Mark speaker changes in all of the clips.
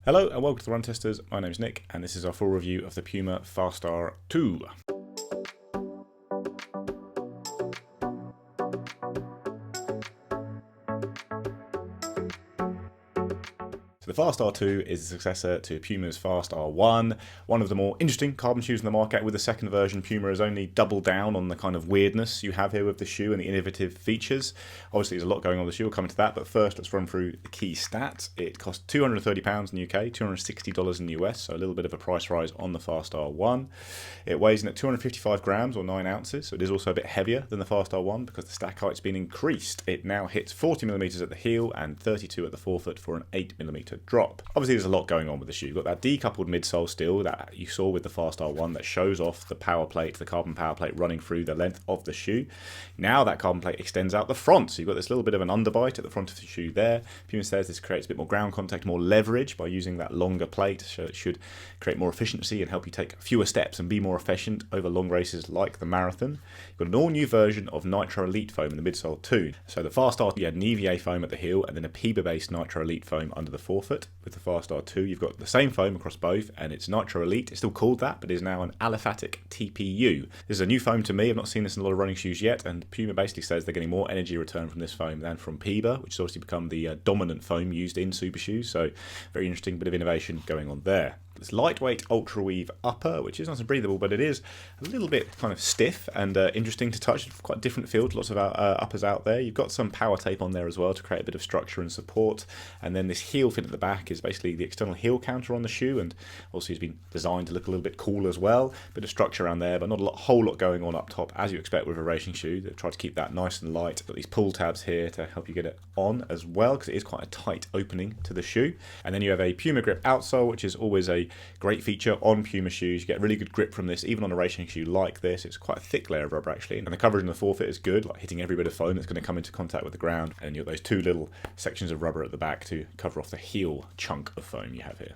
Speaker 1: Hello and welcome to the Run Testers. My name is Nick and this is our full review of the Puma Faststar 2. So the Faststar 2 is the successor to Puma's Faststar 1, one of the more interesting carbon shoes in the market. With the second version, Puma has only doubled down on the kind of weirdness you have here with the shoe and the innovative features. Obviously there's a lot going on with the shoe, we'll come into that, but first let's run through the key stats. It costs £230 in the UK, $260 in the US, so a little bit of a price rise on the Faststar 1. It weighs in at 255 grams or 9 ounces, so it is also a bit heavier than the Faststar 1 because the stack height's been increased. It now hits 40mm at the heel and 32 at the forefoot for an 8mm drop. Obviously there's a lot going on with the shoe. You've got that decoupled midsole steel that you saw with the Faststar 1 that shows off the power plate, the carbon power plate running through the length of the shoe. Now that carbon plate extends out the front, so you've got this little bit of an underbite at the front of the shoe there. Puma says this creates a bit more ground contact, more leverage by using that longer plate, so it should create more efficiency and help you take fewer steps and be more efficient over long races like the marathon. You've got an all new version of Nitro Elite foam in the midsole too. So the Faststar, you had an EVA foam at the heel and then a PIBA based Nitro Elite foam under the forefoot. With the Faststar 2, you've got the same foam across both, and it's Nitro Elite. It's still called that, but is now an aliphatic TPU. This is a new foam to me. I've not seen this in a lot of running shoes yet, and Puma basically says they're getting more energy return from this foam than from PIBA, which has obviously become the dominant foam used in super shoes. So very interesting bit of innovation going on there. This lightweight ultra weave upper, which is nice and breathable, but it is a little bit kind of stiff and interesting to touch. It's quite a different feel to lots of uppers out there. You've got some power tape on there as well to create a bit of structure and support. And then this heel fin at the back is basically the external heel counter on the shoe, and also it's been designed to look a little bit cool as well. Bit of structure around there, but not a whole lot going on up top, as you expect with a racing shoe. They've tried to keep that nice and light. Got these pull tabs here to help you get it on as well, because it is quite a tight opening to the shoe. And then you have a Puma Grip outsole, which is always a great feature on Puma shoes. You get really good grip from this, even on a racing shoe like this. It's quite a thick layer of rubber actually, and the coverage in the forefoot is good, like hitting every bit of foam that's going to come into contact with the ground. And you've got those two little sections of rubber at the back to cover off the heel chunk of foam you have here.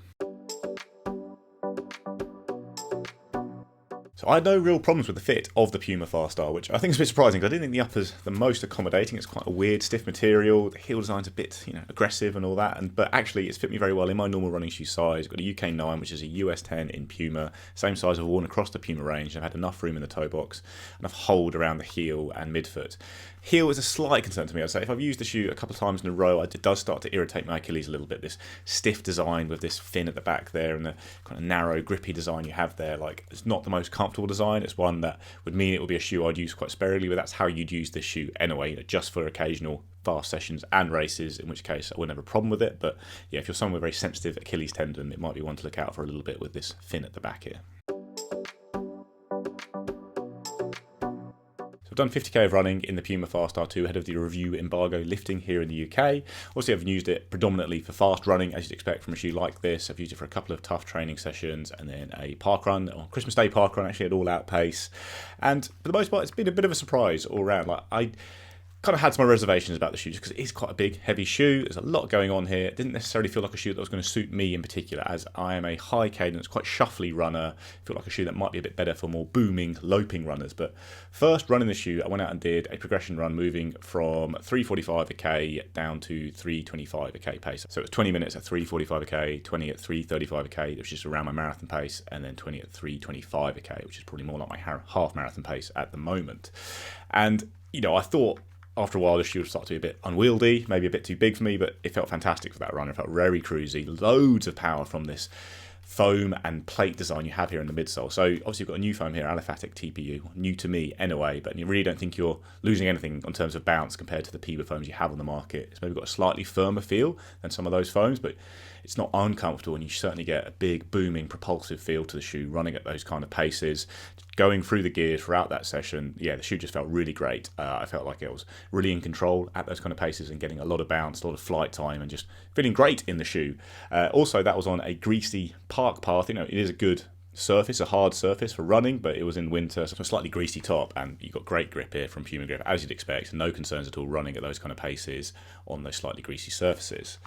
Speaker 1: So I had no real problems with the fit of the Puma Faststar, which I think is a bit surprising because I didn't think the upper's the most accommodating. It's quite a weird, stiff material. The heel design's a bit, aggressive and all that. But actually, it's fit me very well in my normal running shoe size. I've got a UK 9, which is a US 10 in Puma. Same size I've worn across the Puma range. I've had enough room in the toe box, enough hold around the heel and midfoot. Heel is a slight concern to me. I'd say if I've used the shoe a couple of times in a row, it does start to irritate my Achilles a little bit. This stiff design with this fin at the back there and the kind of narrow, grippy design you have there. Like, it's not the most comfortable design. It's one that would mean it would be a shoe I'd use quite sparingly, but that's how you'd use this shoe anyway, just for occasional fast sessions and races, in which case I wouldn't have a problem with it. But yeah, if you're someone with a very sensitive Achilles tendon, it might be one to look out for a little bit with this fin at the back here. Done 50k of running in the Puma Faststar 2 ahead of the review embargo lifting here in the UK. Obviously I've used it predominantly for fast running, as you'd expect from a shoe like this. I've used it for a couple of tough training sessions and then a park run, or Christmas Day park run actually at all out pace. And for the most part it's been a bit of a surprise all around. Like, I kind of had some reservations about the shoe just because it is quite a big, heavy shoe. There's a lot going on here. It didn't necessarily feel like a shoe that was going to suit me in particular, as I am a high cadence, quite shuffly runner. I feel like a shoe that might be a bit better for more booming, loping runners. But first running the shoe, I went out and did a progression run moving from 3:45 a k down to 3:25 a k pace. So it was 20 minutes at 3:45 a k, 20 at 3:35 a k, which is around my marathon pace, and then 20 at 3:25 a k, which is probably more like my half marathon pace at the moment. And, I thought after a while the shoe would start to be a bit unwieldy, maybe a bit too big for me, but it felt fantastic for that run. It felt very cruisy, loads of power from this foam and plate design you have here in the midsole. So obviously you've got a new foam here, aliphatic TPU, new to me anyway, but you really don't think you're losing anything in terms of bounce compared to the PIBA foams you have on the market. It's maybe got a slightly firmer feel than some of those foams, but it's not uncomfortable, and you certainly get a big booming propulsive feel to the shoe running at those kind of paces. Going through the gears throughout that session, yeah, the shoe just felt really great. I felt like it was really in control at those kind of paces and getting a lot of bounce, a lot of flight time, and just feeling great in the shoe. Also, that was on a greasy park path. It is a good surface, a hard surface for running, but it was in winter, so a slightly greasy top, and you got great grip here from Puma Grip, as you'd expect. No concerns at all running at those kind of paces on those slightly greasy surfaces.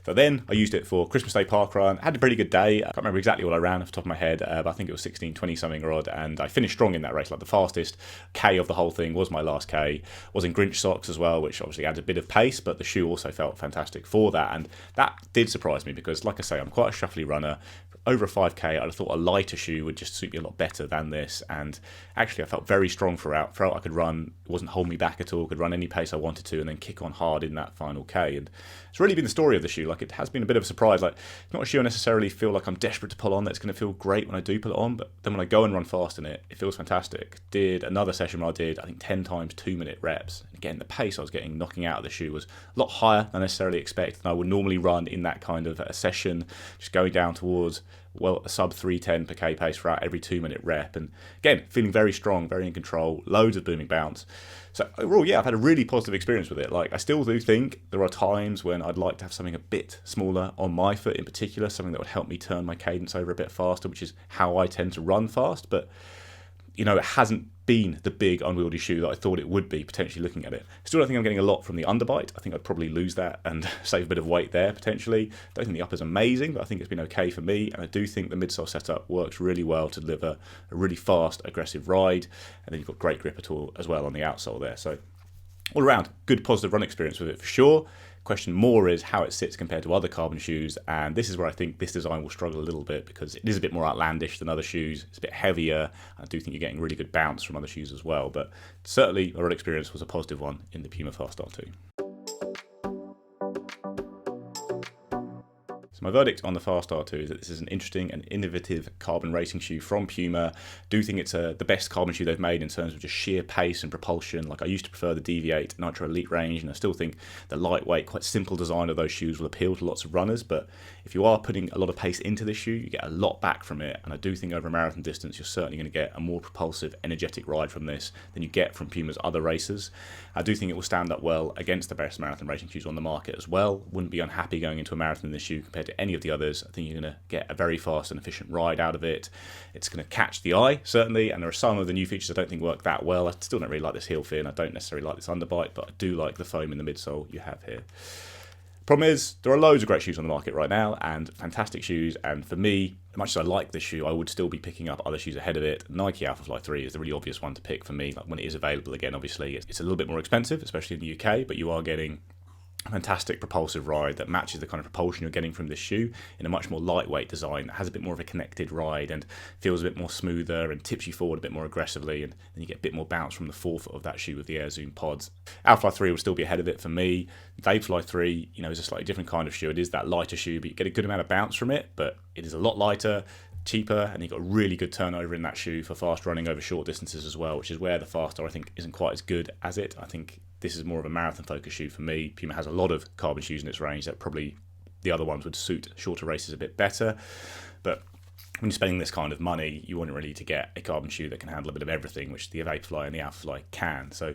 Speaker 1: So then I used it for Christmas Day park run. I had a pretty good day. I can't remember exactly what I ran off the top of my head, but I think it was 16:20 something or odd, and I finished strong in that race. Like the fastest K of the whole thing was my last K. Was in Grinch socks as well, which obviously adds a bit of pace, but the shoe also felt fantastic for that, and that did surprise me because, like I say, I'm quite a shuffly runner. Over a 5k, I'd have thought a lighter shoe would just suit me a lot better than this, and actually I felt very strong throughout. Felt I could run, it wasn't holding me back at all, could run any pace I wanted to and then kick on hard in that final K, and it's really been the story of the shoe. Like, it has been a bit of a surprise. Like, it's not a shoe I necessarily feel like I'm desperate to pull on, that's going to feel great when I do put it on, but then when I go and run fast in it, it feels fantastic. Did another session where I did, I think, 10 times 2-minute reps. And again, the pace I was getting knocking out of the shoe was a lot higher than I necessarily expect than I would normally run in that kind of a session, just going down towards, well, a sub 310 per K pace throughout every 2-minute rep. And again, feeling very strong, very in control, loads of booming bounce. So overall, yeah, I've had a really positive experience with it. Like, I still do think there are times when I'd like to have something a bit smaller on my foot in particular, something that would help me turn my cadence over a bit faster, which is how I tend to run fast. But, you know, it hasn't been the big unwieldy shoe that I thought it would be, potentially looking at it. Still don't think I'm getting a lot from the underbite. I think I'd probably lose that and save a bit of weight there, potentially. Don't think the upper's amazing, but I think it's been okay for me, and I do think the midsole setup works really well to deliver a really fast, aggressive ride, and then you've got great grip at all as well on the outsole there. So all around, good positive run experience with it for sure. Question more is how it sits compared to other carbon shoes, and this is where I think this design will struggle a little bit because it is a bit more outlandish than other shoes. It's a bit heavier. I do think you're getting really good bounce from other shoes as well, but certainly my run experience was a positive one in the Puma Fast R2. So my verdict on the Fast R2 is that this is an interesting and innovative carbon racing shoe from Puma. Do think it's the best carbon shoe they've made in terms of just sheer pace and propulsion. Like, I used to prefer the Deviate Nitro Elite range, and I still think the lightweight, quite simple design of those shoes will appeal to lots of runners. But if you are putting a lot of pace into this shoe, you get a lot back from it. And I do think over a marathon distance, you're certainly going to get a more propulsive, energetic ride from this than you get from Puma's other racers. I do think it will stand up well against the best marathon racing shoes on the market as well. Wouldn't be unhappy going into a marathon in this shoe compared to any of the others. I think you're going to get a very fast and efficient ride out of it. It's going to catch the eye, certainly, and there are some of the new features I don't think work that well. I still don't really like this heel fin. I don't necessarily like this underbite, but I do like the foam in the midsole you have here. Problem is, there are loads of great shoes on the market right now, and fantastic shoes, and for me, as much as I like this shoe, I would still be picking up other shoes ahead of it. Nike Alphafly 3 is the really obvious one to pick for me, like when it is available again. Obviously, it's a little bit more expensive, especially in the UK, but you are getting a fantastic propulsive ride that matches the kind of propulsion you're getting from this shoe in a much more lightweight design that has a bit more of a connected ride and feels a bit more smoother and tips you forward a bit more aggressively, and then you get a bit more bounce from the forefoot of that shoe with the Air Zoom pods. Alphafly 3 will still be ahead of it for me. Davefly 3, you know, is a slightly different kind of shoe. It is that lighter shoe, but you get a good amount of bounce from it, but it is a lot lighter, cheaper, and you've got really good turnover in that shoe for fast running over short distances as well, which is where the Fast R, I think, isn't quite as good as it. I think this is more of a marathon focused shoe for me. Puma has a lot of carbon shoes in its range that probably the other ones would suit shorter races a bit better, but when you're spending this kind of money, you want really to get a carbon shoe that can handle a bit of everything, which the Vaporfly and the Alphafly can. So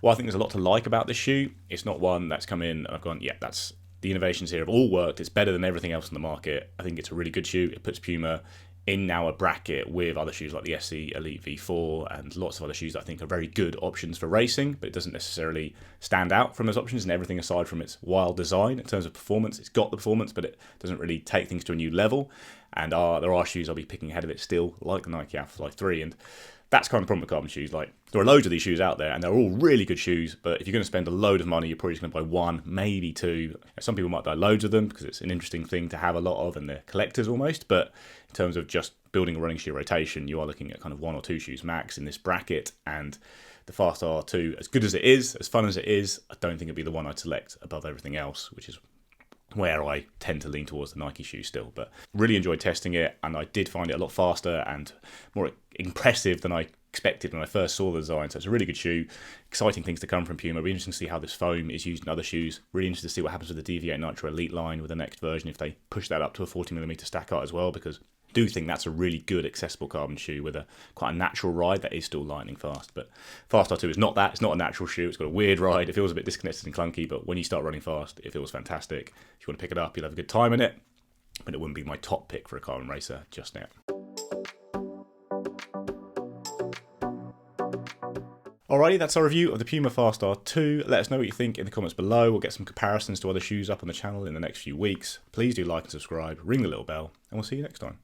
Speaker 1: while I think there's a lot to like about this shoe, it's not one that's come in and I've gone, yeah, that's the innovations here have all worked. It's better than everything else on the market. I think it's a really good shoe. It puts Puma in now a bracket with other shoes like the SE Elite V4 and lots of other shoes that I think are very good options for racing, but it doesn't necessarily stand out from those options and everything aside from its wild design. In terms of performance, it's got the performance, but it doesn't really take things to a new level. And there are shoes I'll be picking ahead of it still, like the Nike Alphafly 3, and that's kind of the problem with carbon shoes. Like, there are loads of these shoes out there, and they're all really good shoes, but if you're going to spend a load of money, you're probably just going to buy one, maybe two. Some people might buy loads of them because it's an interesting thing to have a lot of, and they're collectors almost, but in terms of just building a running shoe rotation, you are looking at kind of one or two shoes max in this bracket, and the Fast R2, as good as it is, as fun as it is, I don't think it'd be the one I'd select above everything else, which is where I tend to lean towards the Nike shoe still. But really enjoyed testing it, and I did find it a lot faster and more impressive than I expected when I first saw the design. So it's a really good shoe. Exciting things to come from Puma. Really interesting to see how this foam is used in other shoes. Really interesting to see what happens with the Deviate Nitro Elite line with the next version, if they push that up to a 40mm stack art as well, because I do think that's a really good accessible carbon shoe with a quite a natural ride that is still lightning fast. But Fast R2 is not that. It's not a natural shoe. It's got a weird ride. It feels a bit disconnected and clunky, but when you start running fast, it feels fantastic. If you want to pick it up, you'll have a good time in it, but it wouldn't be my top pick for a carbon racer just now. Alrighty, that's our review of the Puma Fast R2. Let us know what you think in the comments below. We'll get some comparisons to other shoes up on the channel in the next few weeks. Please do like and subscribe, ring the little bell, and we'll see you next time.